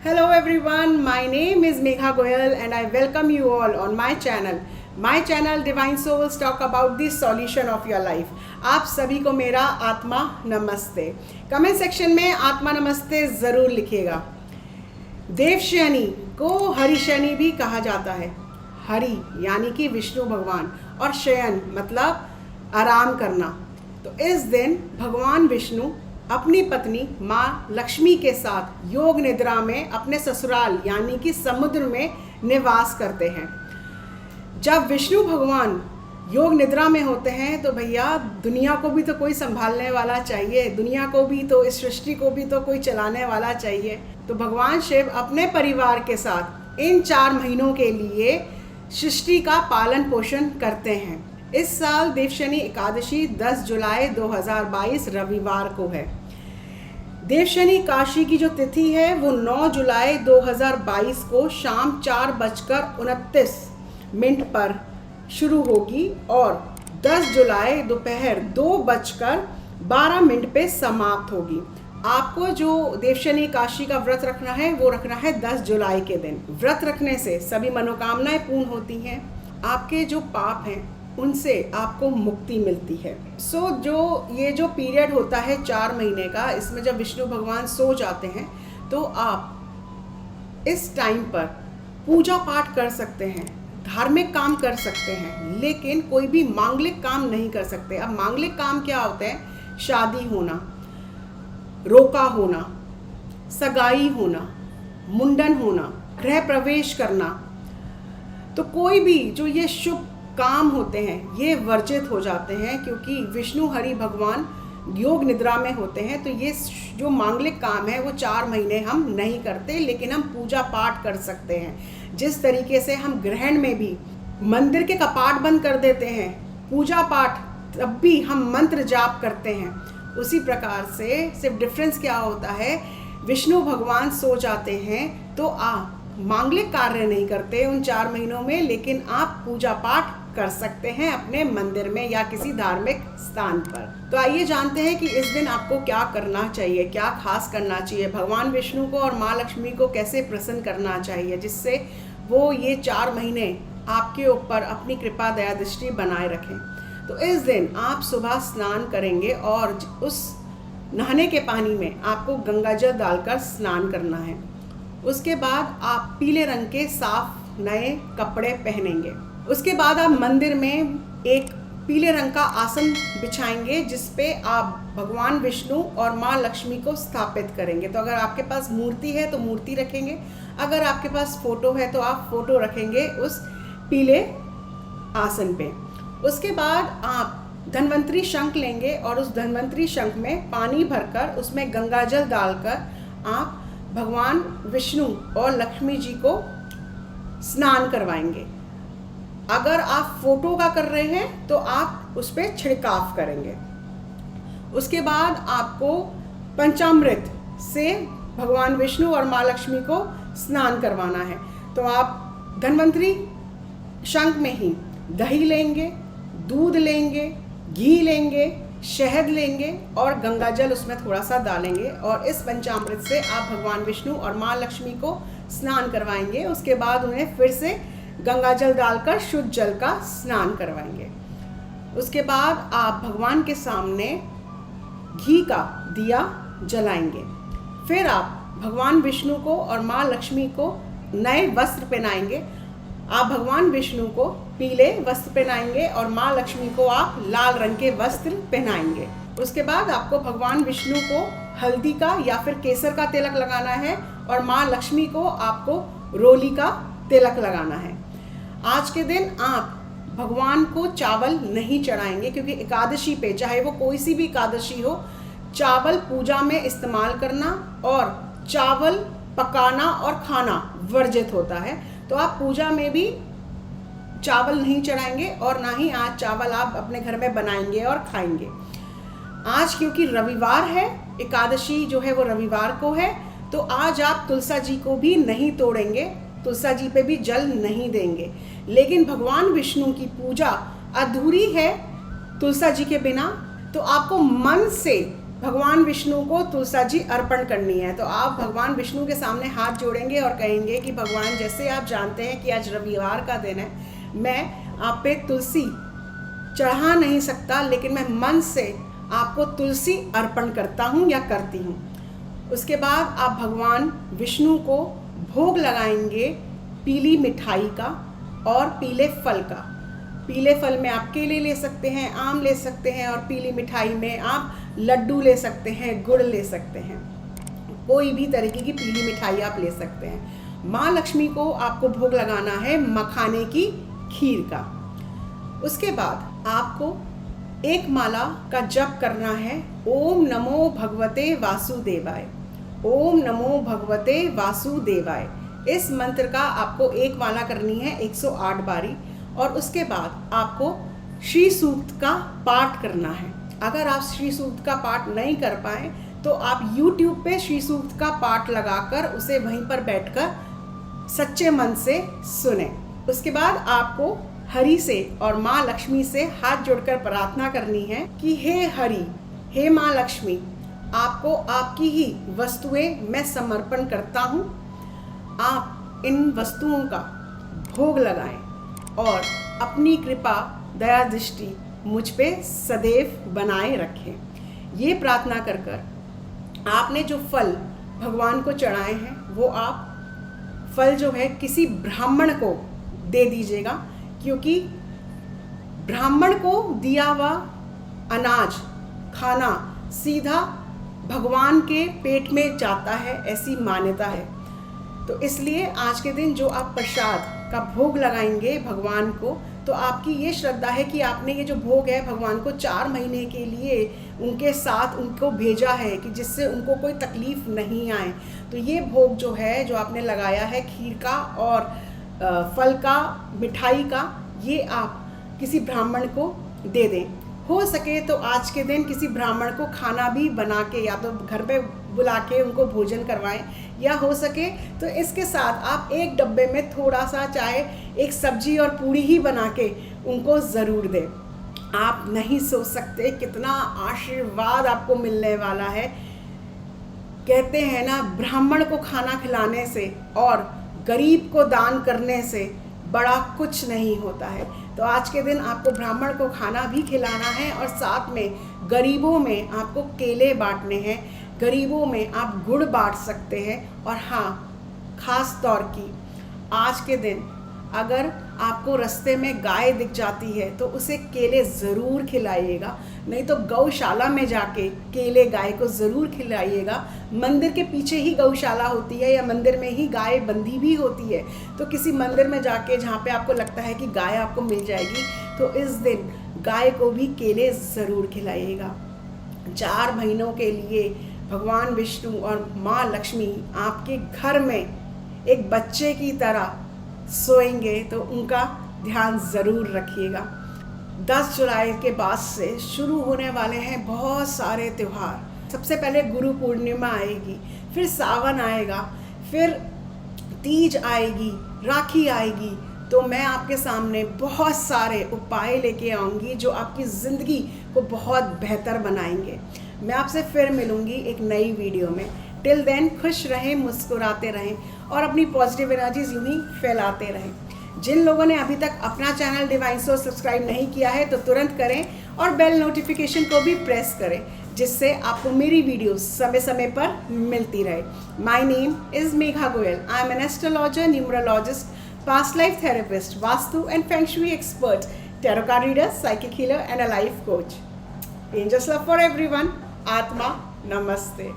Hello everyone, my name is Megha Goyal and I welcome you all on my channel. My channel Divine Souls talk about the solution of your life. आप सभी को मेरा आत्मा नमस्ते। Comment section में आत्मा नमस्ते ज़रूर लिखिएगा। देव शनि को हरि शनि भी कहा जाता है। हरि यानी कि विष्णु भगवान और शयन मतलब आराम करना। तो इस दिन भगवान विष्णु अपनी पत्नी माँ लक्ष्मी के साथ योग निद्रा में अपने ससुराल यानी कि समुद्र में निवास करते हैं। जब विष्णु भगवान योग निद्रा में होते हैं तो भैया दुनिया को भी तो कोई संभालने वाला चाहिए, दुनिया को भी तो, इस सृष्टि को भी तो कोई चलाने वाला चाहिए। तो भगवान शिव अपने परिवार के साथ इन 4 महीनों के लिए सृष्टि का पालन पोषण करते हैं। इस साल देवशनि एकादशी 10 जुलाई 2022 रविवार को है। देवशनि काशी की जो तिथि है वो 9 जुलाई 2022 को शाम 4:29 पर शुरू होगी और 10 जुलाई दोपहर 2:12 पे समाप्त होगी। आपको जो देवशनि काशी का व्रत रखना है वो रखना है 10 जुलाई के दिन। व्रत रखने से सभी मनोकामनाएं पूर्ण होती हैं, आपके जो पाप हैं उनसे आपको मुक्ति मिलती है। ये जो पीरियड होता है 4 महीने का, इसमें जब विष्णु भगवान सो जाते हैं तो आप इस टाइम पर पूजा पाठ कर सकते हैं, धार्मिक काम कर सकते हैं, लेकिन कोई भी मांगलिक काम नहीं कर सकते। अब मांगलिक काम क्या होते हैं? शादी होना, रोका होना, सगाई होना, मुंडन होना, गृह प्रवेश करना। तो कोई भी जो ये शुभ काम होते हैं ये वर्जित हो जाते हैं, क्योंकि विष्णु हरि भगवान योग निद्रा में होते हैं। तो ये जो मांगलिक काम है वो 4 महीने हम नहीं करते, लेकिन हम पूजा पाठ कर सकते हैं। जिस तरीके से हम ग्रहण में भी मंदिर के कपाट बंद कर देते हैं, पूजा पाठ तब भी हम मंत्र जाप करते हैं, उसी प्रकार से सिर्फ डिफरेंस क्या होता है, विष्णु भगवान सो जाते हैं तो आप मांगलिक कार्य नहीं करते उन 4 महीनों में, लेकिन आप पूजा पाठ कर सकते हैं अपने मंदिर में या किसी धार्मिक स्थान पर। तो आइए जानते हैं कि इस दिन आपको क्या करना चाहिए, क्या खास करना चाहिए, भगवान विष्णु को और माँ लक्ष्मी को कैसे प्रसन्न करना चाहिए, जिससे वो ये 4 महीने आपके ऊपर अपनी कृपा दया दृष्टि बनाए रखें। तो इस दिन आप सुबह स्नान करेंगे और उस नहाने के पानी में आपको गंगा जल डालकर स्नान करना है। उसके बाद आप पीले रंग के साफ नए कपड़े पहनेंगे। उसके बाद आप मंदिर में एक पीले रंग का आसन बिछाएंगे, जिस पे आप भगवान विष्णु और माँ लक्ष्मी को स्थापित करेंगे। तो अगर आपके पास मूर्ति है तो मूर्ति रखेंगे, अगर आपके पास फोटो है तो आप फोटो रखेंगे उस पीले आसन पे। उसके बाद आप धन्वंतरी शंख लेंगे और उस धन्वंतरी शंख में पानी भरकर उसमें गंगा जल डालकर आप भगवान विष्णु और लक्ष्मी जी को स्नान करवाएंगे। अगर आप फोटो का कर रहे हैं तो आप उस पर छिड़काव करेंगे। उसके बाद आपको पंचामृत से भगवान विष्णु और माँ लक्ष्मी को स्नान करवाना है। तो आप धन्वंतरी शंख में ही दही लेंगे, दूध लेंगे, घी लेंगे, शहद लेंगे और गंगा जल उसमें थोड़ा सा डालेंगे और इस पंचामृत से आप भगवान विष्णु और माँ लक्ष्मी को स्नान करवाएंगे। उसके बाद उन्हें फिर से गंगा जल डालकर शुद्ध जल का स्नान करवाएंगे। उसके बाद आप भगवान के सामने घी का दिया जलाएंगे। फिर आप भगवान विष्णु को और माँ लक्ष्मी को नए वस्त्र पहनाएंगे। आप भगवान विष्णु को पीले वस्त्र पहनाएंगे और माँ लक्ष्मी को आप लाल रंग के वस्त्र पहनाएंगे। उसके बाद आपको भगवान विष्णु को हल्दी का या फिर केसर का तिलक लगाना है और माँ लक्ष्मी को आपको रोली का तिलक लगाना है। आज के दिन आप भगवान को चावल नहीं चढ़ाएंगे, क्योंकि एकादशी पे, चाहे वो कोई सी भी एकादशी हो, चावल पूजा में इस्तेमाल करना और चावल पकाना और खाना वर्जित होता है। तो आप पूजा में भी चावल नहीं चढ़ाएंगे और ना ही आज चावल आप अपने घर में बनाएंगे और खाएंगे। आज क्योंकि रविवार है, एकादशी जो है वो रविवार को है, तो आज आप तुलसा जी को भी नहीं तोड़ेंगे, तुलसा जी पे भी जल नहीं देंगे। लेकिन भगवान विष्णु की पूजा अधूरी है तुलसा जी के बिना, तो आपको मन से भगवान विष्णु को तुलसी अर्पण करनी है। तो आप भगवान विष्णु के सामने हाथ जोड़ेंगे और कहेंगे कि भगवान, जैसे आप जानते हैं कि आज रविवार का दिन है, मैं आप पे तुलसी चढ़ा नहीं सकता, लेकिन मैं मन से आपको तुलसी अर्पण करता हूँ या करती हूँ। उसके बाद आप भगवान विष्णु को भोग लगाएंगे पीली मिठाई का और पीले फल का। पीले फल में आप केले ले सकते हैं, आम ले सकते हैं, और पीली मिठाई में आप लड्डू ले सकते हैं, गुड़ ले सकते हैं, कोई भी तरीके की पीली मिठाई आप ले सकते हैं। माँ लक्ष्मी को आपको भोग लगाना है मखाने की खीर का। उसके बाद आपको एक माला का जप करना है, ओम नमो भगवते वासुदेवाय, ओम नमो भगवते वासुदेवाय। इस मंत्र का आपको एक माला करनी है 108 बारी, और उसके बाद आपको श्री सूक्त का पाठ करना है। अगर आप श्री सूक्त का पाठ नहीं कर पाए तो आप YouTube पे श्री सूक्त का पाठ लगाकर उसे वहीं पर बैठकर सच्चे मन से सुने। उसके बाद आपको हरि से और माँ लक्ष्मी से हाथ जोड़कर प्रार्थना करनी है कि हे हरि, हे माँ लक्ष्मी, आपको आपकी ही वस्तुएं मैं समर्पण करता हूँ। आप इन वस्तुओं का भोग लगाएं और अपनी कृपा दया दृष्टि मुझ पे सदैव बनाए रखें। ये प्रार्थना कर कर आपने जो फल भगवान को चढ़ाए हैं वो आप फल जो है किसी ब्राह्मण को दे दीजिएगा, क्योंकि ब्राह्मण को दिया हुआ अनाज खाना सीधा भगवान के पेट में जाता है, ऐसी मान्यता है। तो इसलिए आज के दिन जो आप प्रसाद का भोग लगाएंगे भगवान को, तो आपकी ये श्रद्धा है कि आपने ये जो भोग है भगवान को 4 महीने के लिए उनके साथ उनको भेजा है कि जिससे उनको कोई तकलीफ़ नहीं आए। तो ये भोग जो है जो आपने लगाया है खीर का और फल का, मिठाई का, ये आप किसी ब्राह्मण को दे दें। हो सके तो आज के दिन किसी ब्राह्मण को खाना भी बना के या तो घर पे बुला के उनको भोजन करवाएं, या हो सके तो इसके साथ आप एक डब्बे में थोड़ा सा चाहे एक सब्जी और पूड़ी ही बना के उनको ज़रूर दें। आप नहीं सोच सकते कितना आशीर्वाद आपको मिलने वाला है। कहते हैं ना, ब्राह्मण को खाना खिलाने से और गरीब को दान करने से बड़ा कुछ नहीं होता है। तो आज के दिन आपको ब्राह्मण को खाना भी खिलाना है और साथ में गरीबों में आपको केले बांटने हैं, गरीबों में आप गुड़ बांट सकते हैं। और हाँ, ख़ास तौर की आज के दिन अगर आपको रास्ते में गाय दिख जाती है तो उसे केले ज़रूर खिलाइएगा, नहीं तो गौशाला में जाके केले गाय को ज़रूर खिलाइएगा। मंदिर के पीछे ही गौशाला होती है या मंदिर में ही गाय बंधी भी होती है, तो किसी मंदिर में जाके जहाँ पे आपको लगता है कि गाय आपको मिल जाएगी, तो इस दिन गाय को भी केले ज़रूर खिलाइएगा। 4 महीनों के लिए भगवान विष्णु और माँ लक्ष्मी आपके घर में एक बच्चे की तरह सोएंगे, तो उनका ध्यान ज़रूर रखिएगा। 10 जुलाई के बाद से शुरू होने वाले हैं बहुत सारे त्यौहार। सबसे पहले गुरु पूर्णिमा आएगी, फिर सावन आएगा, फिर तीज आएगी, राखी आएगी। तो मैं आपके सामने बहुत सारे उपाय लेके आऊँगी जो आपकी ज़िंदगी को बहुत बेहतर बनाएंगे। मैं आपसे फिर मिलूँगी एक नई वीडियो में। टिल देन खुश रहें, मुस्कुराते रहें और अपनी पॉजिटिव एनर्जीज यूँ ही फैलाते रहें। जिन लोगों ने अभी तक अपना चैनल डिवाइन सोर्स सब्सक्राइब नहीं किया है तो तुरंत करें और बेल नोटिफिकेशन को भी प्रेस करें, जिससे आपको मेरी वीडियो समय समय पर मिलती रहे। My name is Megha Goyal. I am an astrologer, numerologist, past life therapist, vastu and feng shui expert, tarot card reader, psychic healer and a life coach. Angels love for everyone. आत्मा नमस्ते।